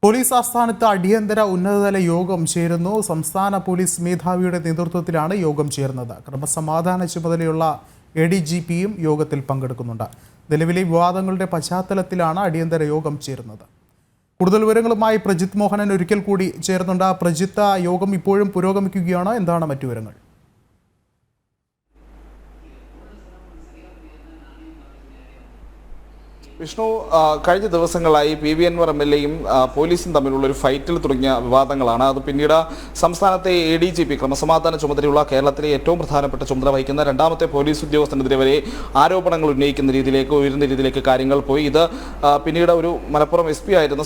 Police ആസ്ഥാനത്ത് അടിയന്തര ഉന്നതതല യോഗം ചേരുന്നു. സംസ്ഥാന പോലീസ് മേധാവിയുടെ നേതൃത്വത്തിലാണ് യോഗം ചേർന്നത്. ക്രമസമാധാന ചുമതലയുള്ള ADGPയും യോഗത്തിൽ പങ്കെടുക്കുന്നുണ്ട്. നിലവിലെ വിവാദങ്ങളുടെ പശ്ചാത്തലത്തിലാണ് അടിയന്തര യോഗം ചേരുന്നത്. കൂടുതൽ വിവരങ്ങളുമായി പ്രജിത്ത് മോഹനൻ ഒരിക്കൽ കൂടി ചേർന്നുണ്ട്. പ്രജിത്ത്, യോഗം ഇപ്പോഴും പുരോഗമിക്കുകയാണോ? എന്താണ് മറ്റു വിവരങ്ങൾ? വിഷ്ണു, കഴിഞ്ഞ ദിവസങ്ങളായി PV Anwar MLAയും പോലീസും തമ്മിലുള്ള ഒരു ഫൈറ്റിൽ തുടങ്ങിയ വിവാദങ്ങളാണ്. അത് പിന്നീട് സംസ്ഥാനത്തെ ADGP ക്രമസമാധാന ചുമതലയുള്ള കേരളത്തിലെ ഏറ്റവും പ്രധാനപ്പെട്ട ചുമതല വഹിക്കുന്ന രണ്ടാമത്തെ പോലീസ് ഉദ്യോഗസ്ഥനെതിരെ വരെ ആരോപണങ്ങൾ ഉന്നയിക്കുന്ന രീതിയിലേക്ക് ഉയർന്ന രീതിയിലേക്ക് കാര്യങ്ങൾ പോയി. ഇത് പിന്നീട് ഒരു മലപ്പുറം SP ആയിരുന്ന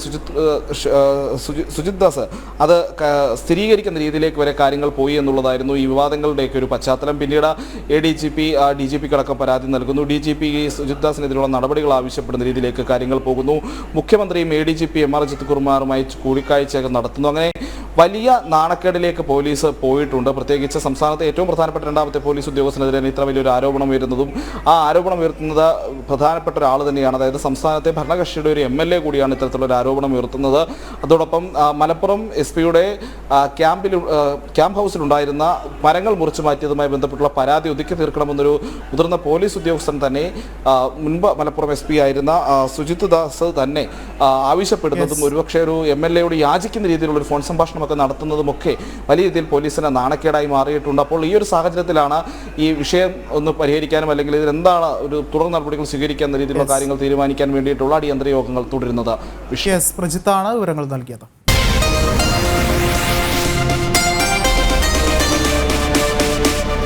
സുജിത് ദാസ് അത് സ്ഥിരീകരിക്കുന്ന രീതിയിലേക്ക് വരെ കാര്യങ്ങൾ പോയി എന്നുള്ളതായിരുന്നു ഈ വിവാദങ്ങളുടെയൊക്കെ ഒരു പശ്ചാത്തലം. പിന്നീട് ADGP DGPക്ക് അടക്കം പരാതി നൽകുന്നു. DGP സുജിത് ദാസിനെതിരെയുള്ള നടപടികൾ ആവശ്യപ്പെടുന്നു രീതിയിലേക്ക് കാര്യങ്ങൾ പോകുന്നു. മുഖ്യമന്ത്രിയും ADGP MR അജിത് കുമാറുമായി കൂടിക്കാഴ്ചയൊക്കെ നടത്തുന്നു. അങ്ങനെ വലിയ നാണക്കേടിലേക്ക് പോലീസ് പോയിട്ടുണ്ട്. പ്രത്യേകിച്ച് സംസ്ഥാനത്തെ ഏറ്റവും പ്രധാനപ്പെട്ട രണ്ടാമത്തെ പോലീസ് ഉദ്യോഗസ്ഥനെതിരെ ഇത്ര വലിയൊരു ആരോപണം ഉയരുന്നതും ആ ആരോപണം ഉയർത്തുന്നത് പ്രധാനപ്പെട്ട ഒരാൾ തന്നെയാണ്. അതായത് സംസ്ഥാനത്തെ ഭരണകക്ഷിയുടെ ഒരു MLA കൂടിയാണ് ഇത്തരത്തിലുള്ള ആരോപണം ഉയർത്തുന്നത്. അതോടൊപ്പം മലപ്പുറം SP-യുടെ ക്യാമ്പ് ഹൗസിലുണ്ടായിരുന്ന മരങ്ങൾ മുറിച്ചു മാറ്റിയതുമായി ബന്ധപ്പെട്ടുള്ള പരാതി ഒതുക്കി തീർക്കണമെന്നൊരു മുതിർന്ന പോലീസ് ഉദ്യോഗസ്ഥൻ തന്നെ മുൻപ് മലപ്പുറം SP ആയിരുന്ന സുജിത് ദാസ് തന്നെ ആവശ്യപ്പെടുന്നതും ഒരുപക്ഷെ ഒരു MLA-യോട് യാചിക്കുന്ന രീതിയിലുള്ള ഒരു ഫോൺ സംഭാഷണം നടത്തുന്നതുമൊക്കെ വലിയ രീതിയിൽ പോലീസിന് നാണക്കേടായി മാറിയിട്ടുണ്ട്. അപ്പോൾ ഈ ഒരു സാഹചര്യത്തിലാണ് ഈ വിഷയം ഒന്ന് പരിഹരിക്കാനും അല്ലെങ്കിൽ ഇതിനെന്താണ് ഒരു തുടർ നടപടികൾ സ്വീകരിക്കാൻ രീതിയിലുള്ള കാര്യങ്ങൾ തീരുമാനിക്കാൻ വേണ്ടിയിട്ടുള്ള അടിയന്തര യോഗങ്ങൾ തുടരുന്നത്. പ്രജിത്താണ് വിവരങ്ങൾ നൽകിയത്.